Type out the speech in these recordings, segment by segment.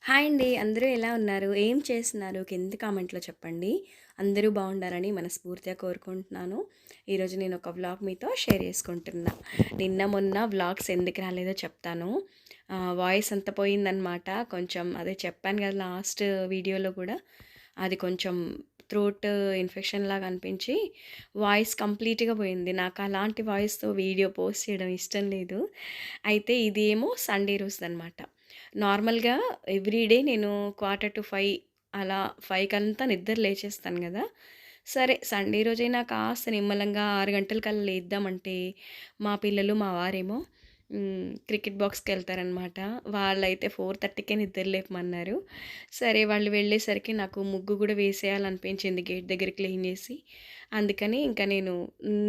Hi అండి. అందరూ ఎలా ఉన్నారు? ఏం చేస్తున్నారు? కింద కామెంట్‌లో చెప్పండి. అందరూ బాగుండాలని మనస్ఫూర్తిగా కోరుకుంటున్నాను. ఈరోజు నేను ఒక వ్లాగ్ మీతో షేర్ చేసుకుంటున్నా. నిన్న మొన్న వ్లాగ్స్ ఎందుకు రాలేదో చెప్తాను. వాయిస్ అంతా పోయిందనమాట. కొంచెం అదే చెప్పాను కదా లాస్ట్ వీడియోలో కూడా. అది కొంచెం థ్రోట్ ఇన్ఫెక్షన్ లాగా అనిపించి వాయిస్ కంప్లీట్‌గా పోయింది. నాకు అలాంటి వాయిస్‌తో వీడియో పోస్ట్ చేయడం ఇష్టం లేదు. అయితే ఇదేమో సండే రోజుదనమాట. నార్మల్‌గా ఎవ్రీడే నేను 4:45 అలా 5 కంతా నిద్ర లేచేస్తాను గదా! సరే సండే రోజైనా కాస్త నిమ్మలంగా 6 గంటలకల్లా లేద్దామంటే, మా పిల్లలు, మా వారేమో క్రికెట్ బాక్స్‌కెళ్తారనమాట. వాళ్ళైతే 4:30కే నిద్ర లేపమన్నారు. సరే వాళ్ళు వెళ్ళేసరికి నాకు ముగ్గు గూడా వేసేయాలనిపించింది గేట్ దగ్గర క్లీన్ జేసి. అందుకని ఇంకా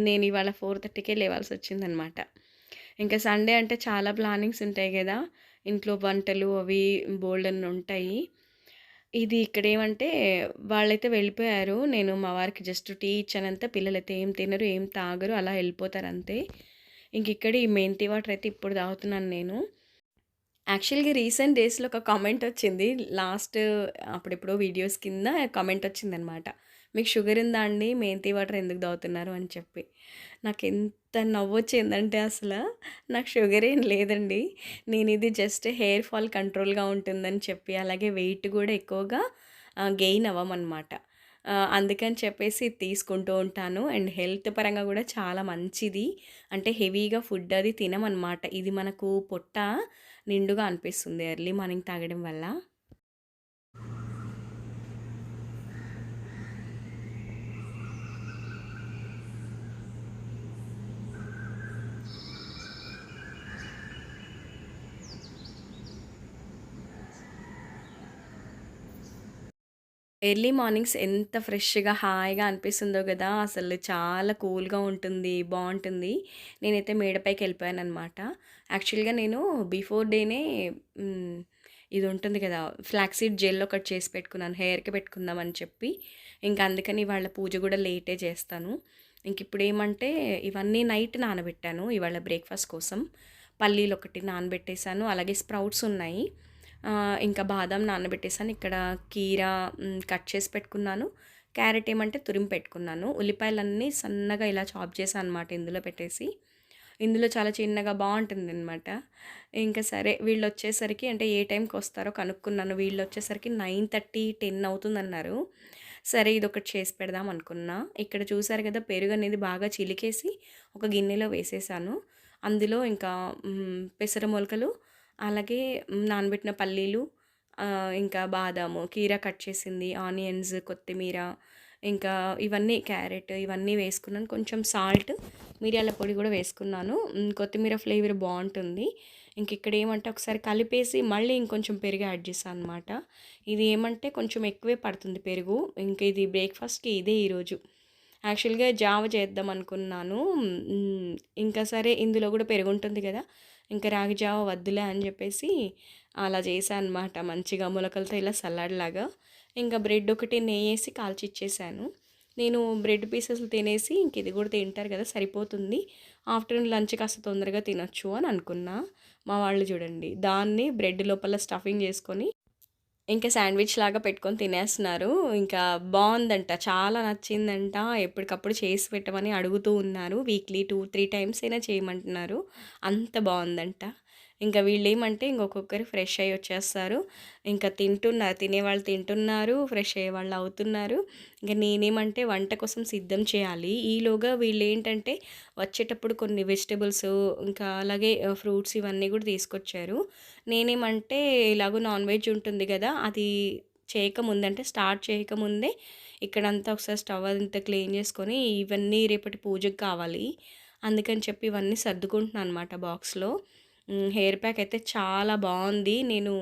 నేనివాళ 4:30కే లేవాల్సొచ్చిందనమాట. ఇంకా సండే అంటే చాలా ప్లానింగ్స్ ఉంటాయి గదా! ఇంట్లో వంటలు అవి బోలెడన్నుంటాయి. ఇది ఇక్కడేమంటే వాళ్ళైతే వెళ్ళిపోయారు. నేను మా వారికి జస్ట్ టీ ఇచ్చానంతే. పిల్లలైతే ఏం తినరు, ఏం తాగరు. అలా ఎళ్ళిపోతారంతే. ఇంకిక్కడ ఈ మెంతి వాటర్ అయితే ఇప్పుడు తాగుతున్నాను నేను. యాక్చువల్‌గా రీసెంట్ డేస్‌లో ఒక కామెంటొచ్చింది. లాస్ట్ అప్పుడెప్పుడో వీడియోస్ కింద కామెంటొచ్చిందనమాట. "మీకు షుగర్ ఉందా అండి? మెంతి వాటర్ ఎందుకు తాగుతున్నారు?" అని చెప్పి. నాకెంత నవ్వొచ్చిందంటే నాకు షుగర్ ఏం లేదండి. నేనిది జస్ట్ హెయిర్ ఫాల్ కంట్రోల్‌గా ఉంటుందని చెప్పి, అలాగే వెయిట్ గూడా ఎక్కువగా గెయిన్ అవ్వమనమాట. అందుకని చెప్పేసి ఇది తీసుకుంటూ ఉంటాను. అండ్ హెల్త్ పరంగా గూడా చాలా మంచిది. అంటే హెవీగా ఫుడ్ అది తినమనమాట. ఇది మనకు పొట్ట నిండుగా అనిపిస్తుంది ఎర్లీ మార్నింగ్ తాగడం వల్ల. ఎర్లీ మార్నింగ్స్ ఎంత ఫ్రెష్‌గా, హాయిగా అనిపిస్తుందో గదా! అసలు చాలా కూల్‌గా ఉంటుంది. బావుంటుంది. నేనైతే మేడ పైకెళ్ళిపోయాననమాట. యాక్చువల్‌గా నేను బిఫోర్ డేనే హ్మ్. ఇది ఉంటుంది కదా! ఫ్లాక్స్ సీడ్ జెల్ ఒకటి చేసి పెట్టుకున్నాను. హెయిర్‌కి పెట్టుకుందాం అని చెప్పి. ఇంక అందుకని ఇవాళ పూజ గూడా లేటే చేస్తాను. ఇంకిప్పుడేమంటే ఇవన్నీ నైట్ నానబెట్టాను. ఇవాళ బ్రేక్‌ఫాస్ట్ కోసం. పల్లీలొకటి నానబెట్టేసాను. అలాగే స్ప్రౌట్స్ ఉన్నాయి. ఇంకా బాదాం నానబెట్టేసాను. ఇక్కడ కీరా కట్ చేసి పెట్టుకున్నాను. క్యారెట్ ఏమంటే తురిమి పెట్టుకున్నాను. ఉల్లిపాయలన్నీ సన్నగా ఇలా చాప్ చేశా అనమాట ఇందులో పెట్టేసి. ఇందులో చాలా చిన్నగా బావుంటుందనమాట. ఇంకా సరే వీళ్ళొచ్చేసరికి అంటే ఏ టైంకొస్తారో కనుక్కున్నాను. వీళ్ళొచ్చేసరికి 9:30, 10 అవుతుందన్నారు. సరే ఇదొకటి చేసి పెడదాం అనుకున్నా. ఇక్కడ చూసారు కదా! పెరుగనేది బాగా చిలికేసి ఒక గిన్నెలో వేసేసాను. అందులో ఇంకా పెసర మొలకలు అలాగే నానబెట్టిన పల్లీలు, ఇంకా బాదాము, కీరా కట్ చేసింది, ఆనియన్స్, కొత్తిమీర, ఇంకా ఇవన్నీ క్యారెట్ ఇవన్నీ వేసుకున్నాను. కొంచెం సాల్ట్, మిరియాల పొడి కూడా వేసుకున్నాను. కొత్తిమీర ఫ్లేవర్ బావుంటుంది. ఇక్కడ ఏమంటే ఒకసారి కలిపేసి మళ్ళీ ఇంకొంచెం పెరుగు యాడ్ చేశాను అనమాట. ఇది ఏమంటే కొంచెం ఎక్కువే పడుతుంది పెరుగు. ఇది బ్రేక్‌ఫాస్ట్‌కి ఇదే ఈరోజు. యాక్చువల్‌గా జావ చేద్దాం అనుకున్నాను. ఇంకా సరే ఇందులో కూడా పెరుగుంటుంది కదా! ఇంకా రాగి జావ వద్దులే అని చెప్పేసి అలా చేశా అనమాట. మంచిగా మొలకలతో ఇలా సలాడ్‌లాగా. ఇంకా బ్రెడ్ ఒకటి నెయ్యేసి కాల్చి ఇచ్చేసాను. నేను బ్రెడ్ పీసెస్‌లు తినేసి ఇంక ఇది కూడా తింటారు కదా! సరిపోతుంది. ఆఫ్టర్‌నూన్ లంచ్ కాస్త తొందరగా తినొచ్చు అని అనుకున్నా. మా వాళ్ళు చూడండి దాన్ని బ్రెడ్ లోపల స్టఫింగ్ చేసుకొని ఇంకా శాండ్‌విచ్ లాగా పెట్టుకొని తినేస్తున్నారు. ఇంకా బావుందంట. చాలా నచ్చిందంట. ఎప్పటికప్పుడు చేసి పెట్టమని అడుగుతూ ఉన్నారు. వీక్లీ 2, 3 టైమ్స్ అయినా చేయమంటున్నారు. అంత బావుందంట. ఇంకా వీళ్ళేమంటే ఒక్కొక్కరు ఫ్రెష్ అయ్యి వచ్చేస్తారు. ఇంకా తినేవాళ్ళు తింటున్నారు. ఫ్రెష్ అయ్యేవాళ్ళు అవుతున్నారు. ఇంక నేనేమంటే వంట కోసం సిద్ధం చేయాలి. ఈలోగా వీళ్ళేంటంటే వచ్చేటప్పుడు కొన్ని వెజిటబుల్స్ ఇంకా అలాగే ఫ్రూట్స్ ఇవన్నీ కూడా తీసుకొచ్చారు. నేనేమంటే ఎలాగో నాన్ వెజ్ ఉంటుంది గదా! అది చేయకముందే అంటే స్టార్ట్ చేయకముందే ఇక్కడంతా ఒకసారి స్టవ్ అంతా క్లీన్ చేసుకొని ఇవన్నీ రేపటి పూజకి కావాలి. అందుకని చెప్పి ఇవన్నీ సర్దుకుంటున్నాను అనమాట బాక్స్‌లో. హెయిర్ ప్యాక్ అయితే చాలా బావుంది. నేను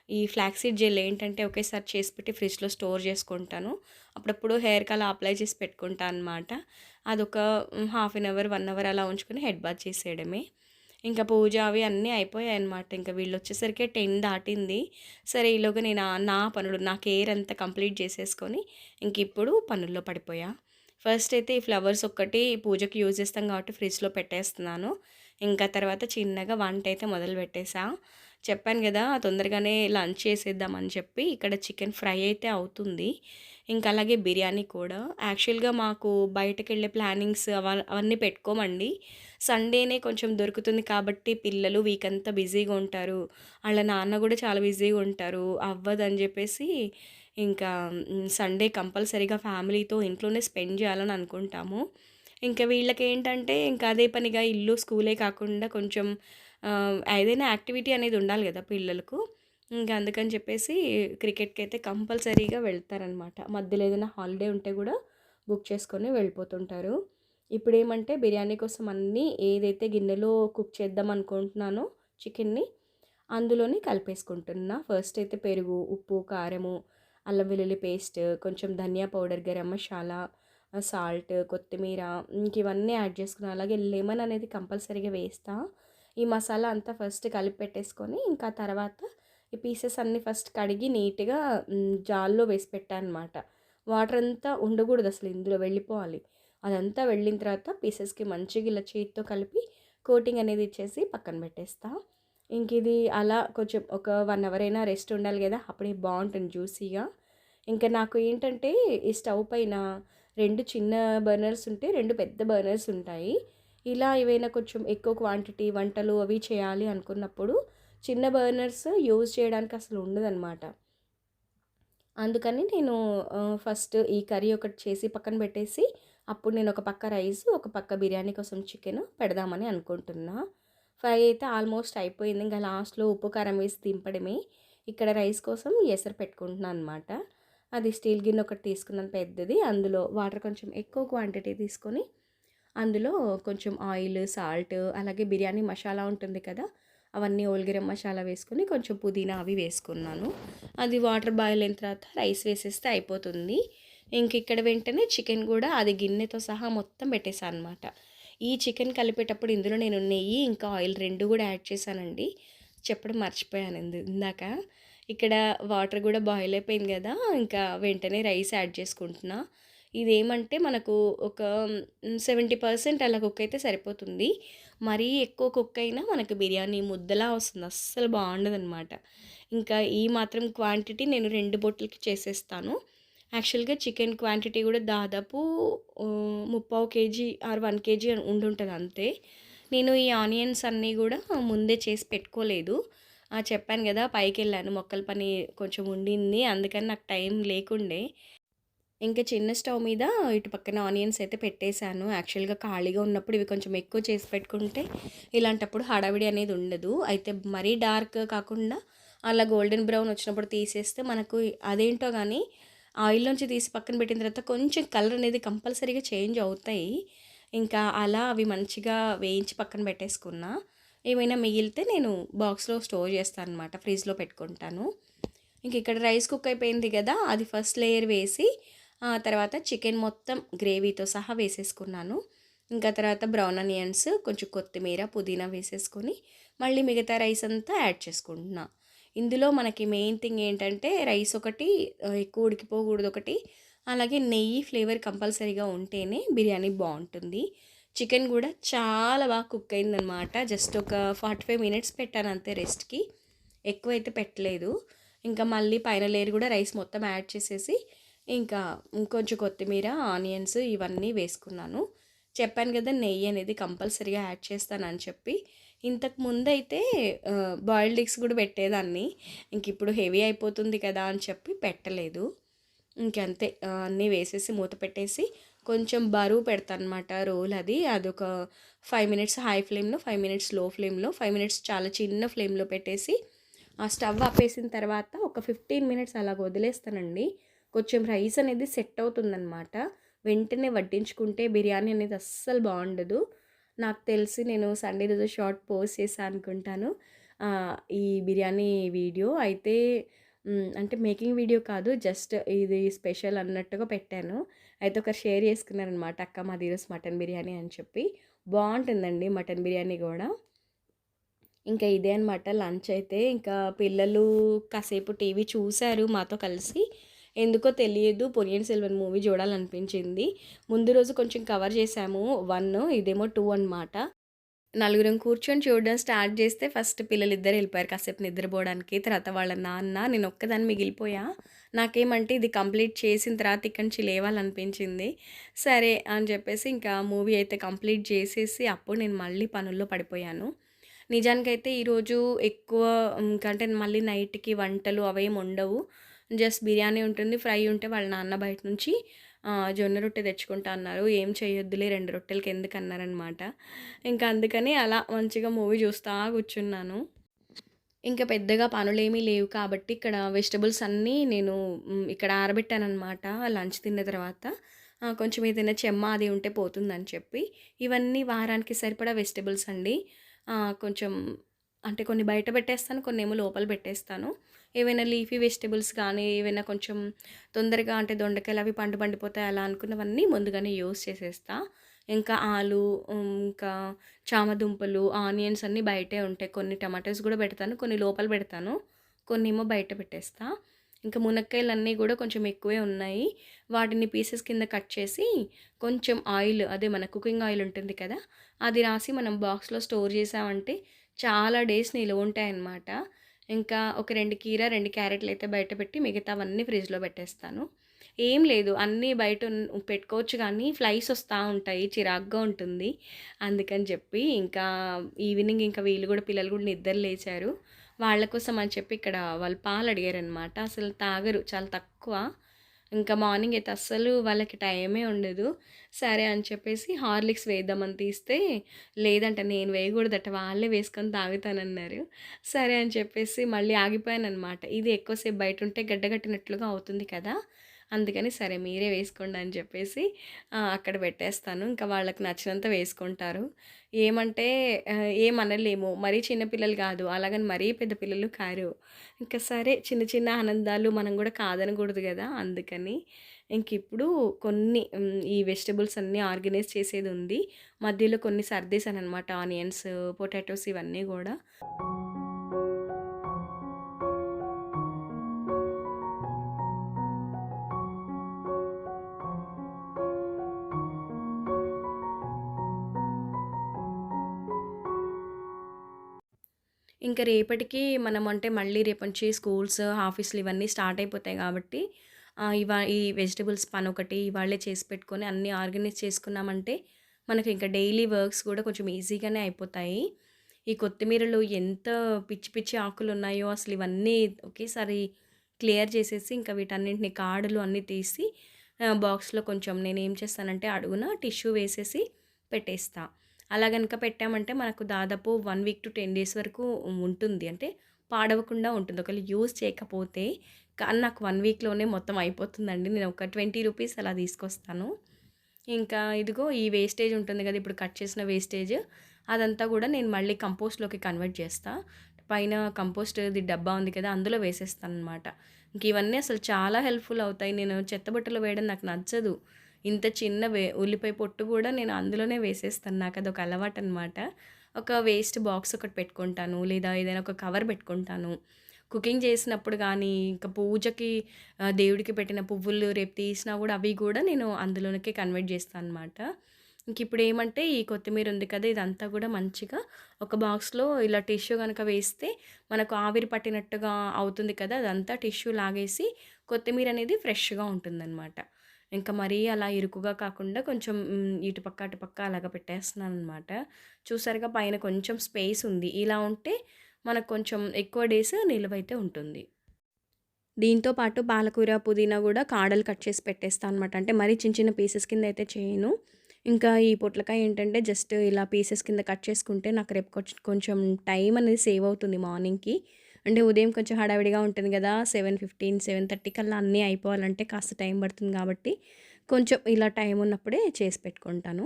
ఈ ఫ్లాక్సీడ్ జెల్ ఏంటంటే ఒకేసారి చేసి పెట్టి ఫ్రిడ్జ్‌లో స్టోర్ చేసుకుంటాను. అప్పుడప్పుడు హెయిర్‌కి అలా అప్లై చేసి పెట్టుకుంటా అనమాట. అదొక హాఫ్ అన్ అవర్, 1 అవర్ అలా ఉంచుకొని హెడ్ బాత్ చేసేయడమే. ఇంకా పూజ అవి అన్నీ అయిపోయాయన్నమాట. ఇంక వీళ్ళొచ్చేసరికే 10 దాటింది. సరే ఈలోగా నేను నా పనులు నా కేర్ అంతా కంప్లీట్ చేసేసుకొని ఇంకిప్పుడు పనుల్లో పడిపోయా. ఫస్ట్ అయితే ఈ ఫ్లవర్స్ ఒక్కటి పూజకి యూజ్ చేస్తాం కాబట్టి ఫ్రిడ్జ్‌లో పెట్టేస్తున్నాను. ఇంకా తర్వాత చిన్నగా వంటైతే మొదలుపెట్టేసా. చెప్పాను గదా! తొందరగానే లంచ్ చేసేద్దామని చెప్పి ఇక్కడ చికెన్ ఫ్రై అయితే అవుతుంది. ఇంకా అలాగే బిర్యానీ కూడా. యాక్చువల్‌గా మాకు బయటకెళ్ళే ప్లానింగ్స్ అవన్నీ పెట్టుకోమండి. సండేనే కొంచెం దొరుకుతుంది కాబట్టి పిల్లలు వీకంతా బిజీగా ఉంటారు. ఆళ్ళ నాన్న గూడా చాలా బిజీగా ఉంటారు. అవ్వదని జెప్పేసి ఇంకా సండే కంపల్సరీగా ఫ్యామిలీతో ఇంట్లోనే స్పెండ్ జేయాలని అనుకుంటాము. ఇంకా వీళ్ళకేంటంటే ఇంకా అదే పనిగా ఇల్లు, స్కూలే కాకుండా కొంచెం ఏదైనా యాక్టివిటీ అనేది ఉండాలి గదా పిల్లలకు. ఇంక అందుకని చెప్పేసి క్రికెట్‌కైతే కంపల్సరీగా వెళ్తారనమాట. మధ్యలో ఏదైనా హాలిడే ఉంటే గూడా బుక్ చేసుకొని వెళ్ళిపోతుంటారు. ఇప్పుడేమంటే బిర్యానీ కోసం అన్నీ ఏదైతే గిన్నెలో కుక్ చేద్దాం అనుకుంటున్నానో చికెన్‌ని అందులోనే కలిపేసుకుంటున్నా. ఫస్ట్ అయితే పెరుగు, ఉప్పు, కారము, అల్లం వెల్లుల్లి పేస్ట్, కొంచెం ధనియా పౌడర్, గరం మసాలా, సాల్ట్, కొత్తిమీర ఇంక ఇవన్నీ యాడ్ చేసుకున్నా. అలాగే లెమన్ అనేది కంపల్సరీగా వేస్తా. ఈ మసాలా అంతా ఫస్ట్ కలిపి పెట్టేసుకొని ఇంకా తర్వాత ఈ పీసెస్ అన్నీ ఫస్ట్ కడిగి నీట్‌గా జార్‌లో వేసి పెట్టానమాట. వాటర్ అంతా ఉండకూడదు అసలు ఇందులో వెళ్ళిపోవాలి. అదంతా వెళ్ళిన తర్వాత పీసెస్‌కి మంచిగా ఇలా చేత్తో కలిపి కోటింగ్ అనేది ఇచ్చేసి పక్కన పెట్టేస్తా. ఇంక ఇది అలా కొంచెం ఒక 1 అవర్ అయినా రెస్ట్ ఉండాలి గదా! అప్పుడే బావుంటుంది జ్యూసీగా. ఇంకా నాకు ఏంటంటే ఈ స్టవ్ పైన 2 చిన్న బర్నర్స్ ఉంటే 2 పెద్ద బర్నర్స్ ఉంటాయి. ఇలా ఏవైనా కొంచెం ఎక్కువ క్వాంటిటీ వంటలు అవి చేయాలి అనుకున్నప్పుడు చిన్న బర్నర్స్ యూజ్ చేయడానికి అసలు ఉండదనమాట. అందుకని నేను ఫస్ట్ ఈ కర్రీ ఒకటి చేసి పక్కన పెట్టేసి, అప్పుడు నేను ఒక పక్క రైస్, ఒక పక్క బిర్యానీ కోసం చికెను పెడదామని అనుకుంటున్నా. ఫ్రై అయితే ఆల్మోస్ట్ అయిపోయింది. ఇంక లాస్ట్‌లో ఉప్పు, కారం వేసి దింపడమే. ఇక్కడ రైస్ కోసం ఎసరు పెట్టుకుంటున్నాను అనమాట. అది స్టీల్ గిన్నె ఒకటి తీసుకున్నాను పెద్దది. అందులో వాటర్ కొంచెం ఎక్కువ క్వాంటిటీ తీసుకొని, అందులో కొంచెం ఆయిల్, సాల్ట్ అలాగే బిర్యానీ మసాలా ఉంటుంది కదా! అవన్నీ ఓల్గరం మసాలా వేసుకొని కొంచెం పుదీనా అవి వేసుకున్నాను. అది వాటర్ బాయిల్ అయిన తర్వాత రైస్ వేసేస్తే అయిపోతుంది. ఇంక ఇక్కడ వెంటనే చికెన్ గూడా అది గిన్నెతో సహా మొత్తం పెట్టేసాను అనమాట. ఈ చికెన్ కలిపేటప్పుడు ఇందులో నేను నెయ్యి, ఇంకా ఆయిల్ 2 గూడా యాడ్ చేశానండి. చెప్పడం మర్చిపోయాను ఇందాక. ఇక్కడ వాటర్ గూడా బాయిల్ అయిపోయింది గదా! ఇంకా వెంటనే రైస్ యాడ్ చేసుకుంటున్నా. ఇదేమంటే మనకు ఒక 70% అలా కుక్ అయితే సరిపోతుంది. మరీ ఎక్కువ కుక్ అయినా మనకు బిర్యానీ ముద్దలా వస్తుంది. అస్సలు బావుండదనమాట. ఇంకా ఈ మాత్రం క్వాంటిటీ నేను 2 బొట్లకి చేసేస్తాను. యాక్చువల్‌గా చికెన్ క్వాంటిటీ గూడా దాదాపు 3/4 కేజీ ఆర్ 1 కేజీ ఉండుంటది అంతే. నేను ఈ ఆనియన్స్ అన్నీ గూడా ముందే చేసి పెట్టుకోలేదు. చెప్పాను గదా! పైకెళ్ళాను మొక్కల పని కొంచెం ఉండింది. అందుకని నాకు టైం లేకుండే. ఇంక చిన్న స్టవ్ మీద ఇటు పక్కన ఆనియన్స్ అయితే పెట్టేశాను. యాక్చువల్‌గా ఖాళీగా ఉన్నప్పుడు ఇవి కొంచెం ఎక్కువ చేసి పెట్టుకుంటే ఇలాంటప్పుడు హడావిడి అనేది ఉండదు. అయితే మరీ డార్క్ కాకుండా అలా గోల్డెన్ బ్రౌన్ వచ్చినప్పుడు తీసేస్తే మనకు అదేంటో గానీ ఆయిల్‌లోంచి తీసి పక్కన పెట్టిన తర్వాత కొంచెం కలర్ అనేది కంపల్సరీగా చేంజ్ అవుతాయి. ఇంకా అలా అవి మంచిగా వేయించి పక్కన పెట్టేసుకున్నా. ఏమైనా మిగిలితే నేను బాక్స్‌లో స్టోర్ చేస్తానన్నమాట. ఫ్రిడ్జ్‌లో పెట్టుకుంటాను. ఇంక ఇక్కడ రైస్ కుక్ అయిపోయింది గదా! అది ఫస్ట్ లేయర్ వేసి తర్వాత చికెన్ మొత్తం గ్రేవీతో సహా వేసేసుకున్నాను. ఇంకా తర్వాత బ్రౌన్ ఆనియన్స్, కొంచెం కొత్తిమీర, పుదీనా వేసేసుకొని మళ్ళీ మిగతా రైస్ అంతా యాడ్ చేసుకుంటున్నా. ఇందులో మనకి మెయిన్ థింగ్ ఏంటంటే రైస్ ఒకటి ఎక్కువ ఉడికిపోకూడదు ఒకటి. అలాగే నెయ్యి ఫ్లేవర్ కంపల్సరీగా ఉంటేనే బిర్యానీ బావుంటుంది. చికెన్ గూడా చాలా బాగా కుక్ అయిందనమాట. జస్ట్ ఒక 45 మినిట్స్ పెట్టాను అంతే రెస్ట్‌కి. ఎక్కువైతే పెట్టలేదు. ఇంకా మళ్ళీ పైన లేయర్ గూడా రైస్ మొత్తం యాడ్ చేసేసి, ఇంకా ఇంకొంచెం కొత్తిమీర, ఆనియన్స్ ఇవన్నీ వేసుకున్నాను. చెప్పాను గదా! నెయ్యి అనేది కంపల్సరీగా యాడ్ చేస్తానని చెప్పి. ఇంతకు ముందయితే బాయిల్డ్ ఎగ్స్ గూడా పెట్టేదాన్ని. ఇంకిప్పుడు హెవీ అయిపోతుంది కదా అని చెప్పి పెట్టలేదు. ఇంకంతే అన్నీ వేసేసి మూత పెట్టేసి కొంచెం బరువు పెడతానమాట రోల్ అది. అదొక 5 మినిట్స్ హై ఫ్లేమ్‌లో, 5 మినిట్స్ లో ఫ్లేమ్‌లో, 5 మినిట్స్ చాలా చిన్న ఫ్లేమ్‌లో పెట్టేసి ఆ స్టవ్ ఆపేసిన తర్వాత ఒక 15 మినిట్స్ అలాగ వదిలేస్తానండి. కొంచెం రైస్ అనేది సెట్ అవుతుందనమాట. వెంటనే వడ్డించుకుంటే బిర్యానీ అనేది అస్సలు బావుండదు. నాకు తెలిసి నేను సండే రోజు షార్ట్ పోస్ట్ చేశా అనుకుంటాను. ఈ బిర్యానీ వీడియో అయితే అంటే మేకింగ్ వీడియో కాదు. జస్ట్ ఇది స్పెషల్ అన్నట్టుగా పెట్టాను. అయితే ఒకరు షేర్ చేసుకున్నారనమాట. అక్క మాది ఈరోజు మటన్ బిర్యానీ అని చెప్పి. బావుంటుందండి మటన్ బిర్యానీ గూడా. ఇంకా ఇదే అనమాట లంచ్ అయితే. ఇంకా పిల్లలు కాసేపు టీవీ చూసారు మాతో కలిసి. ఎందుకో తెలియదు పొన్నియిన్ సెల్వన్ మూవీ చూడాలనిపించింది. ముందు రోజు కొంచెం కవర్ చేశాము 1, ఇదేమో 2 అనమాట. నలుగురం కూర్చొని చూడడం స్టార్ట్ జేస్తే ఫస్ట్ పిల్లలిద్దరు ఎళ్ళిపోయారు కాసేపు నిద్రపోవడానికి. తర్వాత వాళ్ళ నాన్న, నేనొక్కదాన్ని మిగిలిపోయా. నాకేమంటే ఇది కంప్లీట్ చేసిన తర్వాత ఇక్కడి నుంచి లేవాలనిపించింది. సరే అని జెప్పేసి ఇంకా మూవీ అయితే కంప్లీట్ జేసేసి అప్పుడు నేను మళ్ళీ పనుల్లో పడిపోయాను. నిజానికైతే ఈరోజు ఎక్కువ అంటే మళ్ళీ నైట్‌కి వంటలు అవేమి ఉండవు. జస్ట్ బిర్యానీ ఉంటుంది, ఫ్రై ఉంటే వాళ్ళ నాన్న బయట నుంచి జొన్న రొట్టె తెచ్చుకుంటా అన్నారు. "ఏం చేయొద్దులే 2 రొట్టెలకెందుకన్నారనమాట." ఇంకా అందుకని అలా మంచిగా మూవీ చూస్తా కూర్చున్నాను. ఇంక పెద్దగా పనులేమీ లేవు కాబట్టి ఇక్కడ వెజిటబుల్స్ అన్నీ నేను ఇక్కడ ఆరబెట్టాననమాట లంచ్ తిన్న తర్వాత. కొంచెం ఏదైనా చెమ్మ అది ఉంటే పోతుందని చెప్పి. ఇవన్నీ వారానికి సరిపడా వెజిటబుల్స్ అండి. కొంచెం అంటే కొన్ని బయట పెట్టేస్తాను, కొన్నేమో లోపల పెట్టేస్తాను. ఏవైనా లీఫీ వెజిటబుల్స్ కానీ, ఏవైనా కొంచెం తొందరగా అంటే దొండకాయలు అవి పండిపోతాయి అలా అనుకున్నవన్నీ ముందుగానే యూజ్ చేసేస్తా. ఇంకా ఆలు, ఇంకా చామదుంపలు, ఆనియన్స్ అన్నీ బయటే ఉంటాయి. కొన్ని టమాటోస్ గూడా పెడతాను. కొన్ని లోపల పెడతాను. కొన్నేమో బయట పెట్టేస్తా. ఇంకా మునక్కాయలన్నీ గూడా కొంచెం ఎక్కువే ఉన్నాయి. వాటిని పీసెస్ కింద కట్ చేసి, కొంచెం ఆయిల్ అదే మన కుకింగ్ ఆయిల్ ఉంటుంది కదా! అది రాసి మనం బాక్స్‌లో స్టోర్ చేసామంటే చాలా డేస్ నిలువుంటాయన్నమాట. ఇంకా ఒక 2 2 క్యారెట్‌లయితే బయట పెట్టి మిగతావన్నీ ఫ్రిడ్జ్‌లో పెట్టేస్తాను. ఏం లేదు అన్నీ బయట పెట్టుకోవచ్చు గానీ ఫ్లైస్ వస్తా ఉంటాయి. చిరాకుగా ఉంటుంది. అందుకని చెప్పి ఇంకా ఈవినింగ్ ఇంకా వీళ్ళు గూడా పిల్లలు గూడా నిద్ర లేచారు. వాళ్ళ కోసం అని చెప్పి ఇక్కడ వాళ్ళు పాలు అడిగారనమాట. అసలు తాగరు చాలా తక్కువ. ఇంకా మార్నింగ్ అయితే అస్సలు వాళ్ళకి టైమే ఉండదు. సరే అని చెప్పేసి హార్లిక్స్ వేద్దామని తీస్తే, లేదంట నేను వేయకూడదట వాళ్ళే వేసుకొని తాగుతానన్నారు. సరే అని చెప్పేసి మళ్ళీ ఆగిపోయాననమాట. ఇది ఎక్కువసేపు బయటుంటే గడ్డగట్టినట్లుగా అవుతుంది కదా! అందుకని సరే మీరే వేసుకోండి అని చెప్పేసి అక్కడ పెట్టేస్తాను. ఇంకా వాళ్ళకి నచ్చినంత వేసుకుంటారు. ఏమంటే ఏమనలేము. మరీ చిన్న పిల్లలు కాదు. అలాగని మరీ పెద్ద పిల్లలు కారు. ఇంకా సరే చిన్న చిన్న ఆనందాలు మనం గూడా కాదనకూడదు గదా! అందుకని. ఇంకిప్పుడు కొన్ని ఈ వెజిటబుల్స్ అన్నీ ఆర్గనైజ్ చేసేదుంది. మధ్యలో కొన్ని సర్దేశాననమాట. ఆనియన్స్, పొటాటోస్ ఇవన్నీ గూడా. ఇంక రేపటికి మనం అంటే మళ్ళీ రేపటి నుంచి స్కూల్స్, ఆఫీస్‌లు ఇవన్నీ స్టార్ట్ అయిపోతాయి గాబట్టి ఈ వెజిటబుల్స్ పనొకటి ఇవాళే చేసి పెట్టుకొని అన్నీ ఆర్గనైజ్ చేసుకున్నామంటే మనకి ఇంకా డైలీ వర్క్స్ గూడా కొంచెం ఈజీగానే అయిపోతాయి. ఈ కొత్తిమీరలో ఎంత పిచ్చి పిచ్చి ఆకులున్నాయో అసలు ఇవన్నీ ఒకేసారి క్లియర్ చేసేసి ఇంకా వీటన్నింటిని కాడలు అన్నీ తీసి బాక్స్‌లో కొంచెం నేనేం చేస్తానంటే అడుగున టిష్యూ వేసేసి పెట్టేస్తా. అలా గనక పెట్టామంటే మనకు దాదాపు 1 వీక్ టు 10 డేస్ వరకు ఉంటుంది. అంటే పాడవకుండా ఉంటుంది. ఒకవేళ యూజ్ చేయకపోతే కానీ నాకు 1 వీక్‌లోనే మొత్తం అయిపోతుందండి. నేను ఒక ₹20 అలా తీసుకొస్తాను. ఇంకా ఇదిగో ఈ వేస్టేజ్ ఉంటుంది గదా! ఇప్పుడు కట్ చేసిన వేస్టేజ్ అదంతా గూడా నేను మళ్ళీ కంపోస్ట్‌లోకి కన్వర్ట్ చేస్తా. పైన కంపోస్ట్‌ది డబ్బా ఉంది కదా! అందులో వేసేస్తాననమాట. ఇంక ఇవన్నీ అసలు చాలా హెల్ప్‌ఫుల్ అవుతాయి. నేను చెత్తబుట్టలో వేయడం నాకు నచ్చదు. ఇంత చిన్న ఉల్లిపాయ పొట్టు గూడా నేను అందులోనే వేసేస్తాను. నాకదొక అలవాటనమాట. ఒక వేస్ట్ బాక్స్ ఒకటి పెట్టుకుంటాను. లేదా ఏదైనా ఒక కవర్ పెట్టుకుంటాను. కుకింగ్ చేసినప్పుడు గానీ, ఇంకా పూజకి దేవుడికి పెట్టిన పువ్వులు రేపు తీసినా గూడా అవి గూడా నేను అందులోనికే కన్వర్ట్ చేస్తా అనమాట. ఇంకిప్పుడేమంటే ఈ కొత్తిమీర ఉంది కదా! ఇదంతా గూడా మంచిగా ఒక బాక్స్‌లో ఇలా టిష్యూ గనక వేస్తే మనకు ఆవిరి పట్టినట్టుగా అవుతుంది కదా! అదంతా టిష్యూ లాగేసి కొత్తిమీర అనేది ఫ్రెష్‌గా ఉంటుందనమాట. ఇంకా మరీ అలా ఇరుకుగా కాకుండా కొంచెం ఇటుపక్క, అటుపక్క అలాగా పెట్టేస్తున్నాననమాట. చూసారుగా పైన కొంచెం స్పేస్ ఉంది. ఇలా ఉంటే మనకు కొంచెం ఎక్కువ డేస్ నిలువైతే ఉంటుంది. దీంతో పాటు పాలకూర, పుదీనా గూడా కాడలు కట్ చేసి పెట్టేస్తా అనమాట. అంటే మరీ చిన్న చిన్న పీసెస్ కింద అయితే చేయను. ఇంకా ఈ పొట్లకాయ ఏంటంటే జస్ట్ ఇలా పీసెస్ కింద కట్ చేసుకుంటే నాకు రేపు కొంచెం టైం అనేది సేవ్ అవుతుంది మార్నింగ్‌కి. అంటే ఉదయం కొంచెం హడావిడిగా ఉంటుంది గదా! 7:15, 7:30 కల్లా అన్నీ అయిపోవాలంటే కాస్త టైం పడుతుంది గాబట్టి, కొంచెం ఇలా టైం ఉన్నప్పుడే చేసి పెట్టుకుంటాను.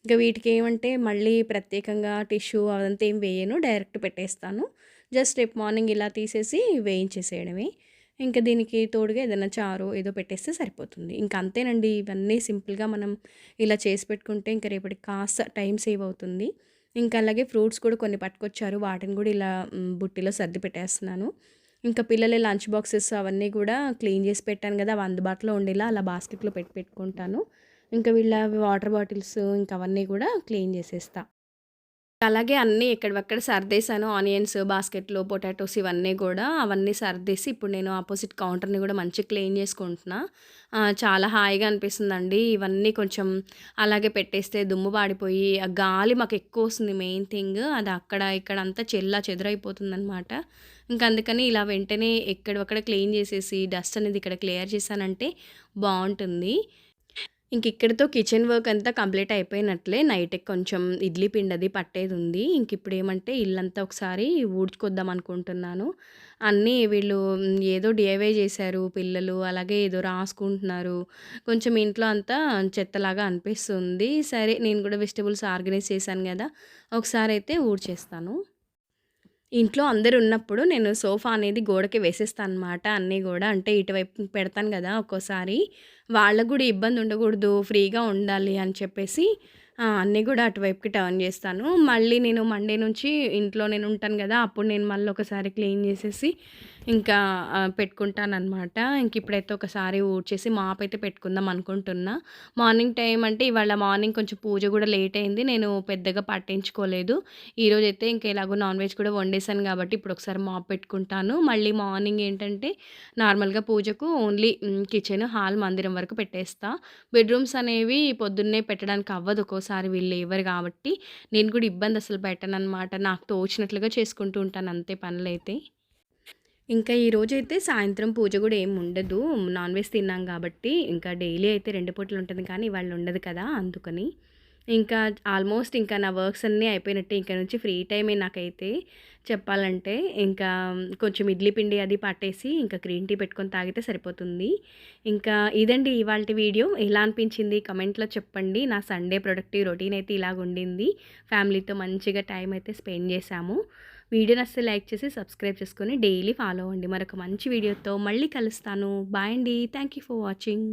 ఇంక వీటికేమంటే మళ్ళీ ప్రత్యేకంగా టిష్యూ అదంతా ఏం వేయను. డైరెక్ట్ పెట్టేస్తాను. జస్ట్ రేపు మార్నింగ్ ఇలా తీసేసి వేయించేసేయడమే. ఇంక దీనికి తోడుగా ఏదైనా చారో ఏదో పెట్టేస్తే సరిపోతుంది. ఇంక అంతేనండి. ఇవన్నీ సింపుల్‌గా మనం ఇలా చేసి పెట్టుకుంటే ఇంక రేపటికి కాస్త టైం సేవ్ అవుతుంది. ఇంకా అలాగే ఫ్రూట్స్ కూడా కొన్ని పట్టుకొచ్చారు. వాటిని కూడా ఇలా బుట్టిలో సర్ది పెట్టేస్తున్నాను. ఇంకా పిల్లల లంచ్ బాక్సెస్ అవన్నీ కూడా క్లీన్ చేసి పెట్టాను కదా! అవి అందుబాటులో ఉండేలా అలా బాస్కెట్‌లో పెట్టుకుంటాను. ఇంకా వీళ్ళ వాటర్ బాటిల్స్ ఇంకా అవన్నీ కూడా క్లీన్ చేసేస్తా. అలాగే అన్నీ ఎక్కడివక్కడ సర్దేశాను. ఆనియన్స్ బాస్కెట్‌లో, పొటాటోస్ ఇవన్నీ గూడా అవన్నీ సర్దేసి ఇప్పుడు నేను అపోజిట్ కౌంటర్‌ని గూడా మంచిగా క్లీన్ చేసుకుంటున్నా. చాలా హాయిగా అనిపిస్తుందండి. ఇవన్నీ కొంచెం అలాగే పెట్టేస్తే దుమ్ము పాడిపోయి, ఆ గాలి మాకెక్కువొస్తుంది మెయిన్ థింగ్. అది అక్కడ ఇక్కడ అంతా చెల్లాచెదురైపోతుందనమాట. ఇంక అందుకని ఇలా వెంటనే ఎక్కడివక్కడ క్లీన్ చేసేసి డస్ట్ అనేది ఇక్కడ క్లియర్ చేశానంటే బావుంటుంది. ఇంకిక్కడితో కిచెన్ వర్క్ అంతా కంప్లీట్ అయిపోయినట్లే. నైట్‌కి కొంచెం ఇడ్లీ పిండది పట్టేదుంది. ఇంకిప్పుడేమంటే ఇల్లంతా ఒకసారి ఊడ్చుకొద్దాం అనుకుంటున్నాను. అన్నీ వీళ్ళు ఏదో డీఐవై చేశారు పిల్లలు. అలాగే ఏదో రాసుకుంటున్నారు. కొంచెం ఇంట్లో అంతా చెత్తలాగా అనిపిస్తుంది. సరే నేను కూడా వెజిటబుల్స్ ఆర్గనైజ్ చేశాను గదా! ఒకసారయితే ఊడ్చేస్తాను. ఇంట్లో అందరున్నప్పుడు నేను సోఫా అనేది గోడకి వేసేస్తాననమాట అన్నీ గూడా. అంటే ఇటువైపు పెడతాను గదా! ఒక్కోసారి. వాళ్ళకి గూడా ఇబ్బంది ఉండగూడదు, ఫ్రీగా ఉండాలి అని చెప్పేసి అన్నీ గూడా అటువైపుకి టర్న్ జేస్తాను. మళ్ళీ నేను మండే నుంచి ఇంట్లో నేనుంటాను గదా! అప్పుడు నేను మళ్ళొకసారి క్లీన్ జేసేసి ఇంకా పెట్టుకుంటాననమాట. ఇంకిప్పుడైతే ఒకసారి ఊడ్చేసి మాపయితే పెట్టుకుందాం అనుకుంటున్నా. మార్నింగ్ టైం అంటే ఇవాళ మార్నింగ్ కొంచెం పూజ గూడా లేట్ అయింది. నేను పెద్దగా పట్టించుకోలేదు. ఈరోజైతే ఇంక ఎలాగో నాన్ వెజ్ కూడా వండేసాను గాబట్టి ఇప్పుడొకసారి మాప్ పెట్టుకుంటాను. మళ్ళీ మార్నింగ్ ఏంటంటే నార్మల్‌గా పూజకు ఓన్లీ కిచెన్, హాల్, మందిరం వరకు పెట్టేస్తా. బెడ్‌రూమ్స్ అనేవి పొద్దున్నే పెట్టడానికి అవ్వదు ఒక్కోసారి వీళ్ళు లేవరు గాబట్టి. నేను కూడా ఇబ్బంది అసలు పెట్టననమాట. నాకు తోచినట్లుగా చేసుకుంటూ ఉంటాను అంతే పనులైతే. ఇంకా ఈరోజైతే సాయంత్రం పూజ గూడా ఏముండదు. నాన్ వెజ్ తిన్నాం గాబట్టి, ఇంకా డైలీ అయితే 2 పూటలు ఉంటుంది కానీ, ఇవాళ ఉండదు కదా! అందుకని. ఇంకా ఆల్మోస్ట్ ఇంకా నా వర్క్స్ అన్నీ అయిపోయినట్టే. ఇక నుంచి ఫ్రీ టైమే నాకైతే చెప్పాలంటే. ఇంకా కొంచెం ఇడ్లీ పిండి అది పట్టేసి, ఇంకా గ్రీన్ టీ పెట్టుకొని తాగితే సరిపోతుంది. ఇంకా ఇదండి ఇవాల్టి వీడియో. ఎలా అనిపించింది కమెంట్‌లో చెప్పండి. నా సండే ప్రొడక్టివ్ రొటీన్ అయితే ఇలాగుండింది. ఫ్యామిలీతో మంచిగా టైం అయితే స్పెండ్ చేశాము. వీడియో నచ్చితే లైక్ చేసి, సబ్స్క్రైబ్ చేసుకొని డైలీ ఫాలో అవ్వండి. మరొక మంచి వీడియోతో మళ్ళీ కలుస్తాను. బాయ్ అండి. Thank you for watching.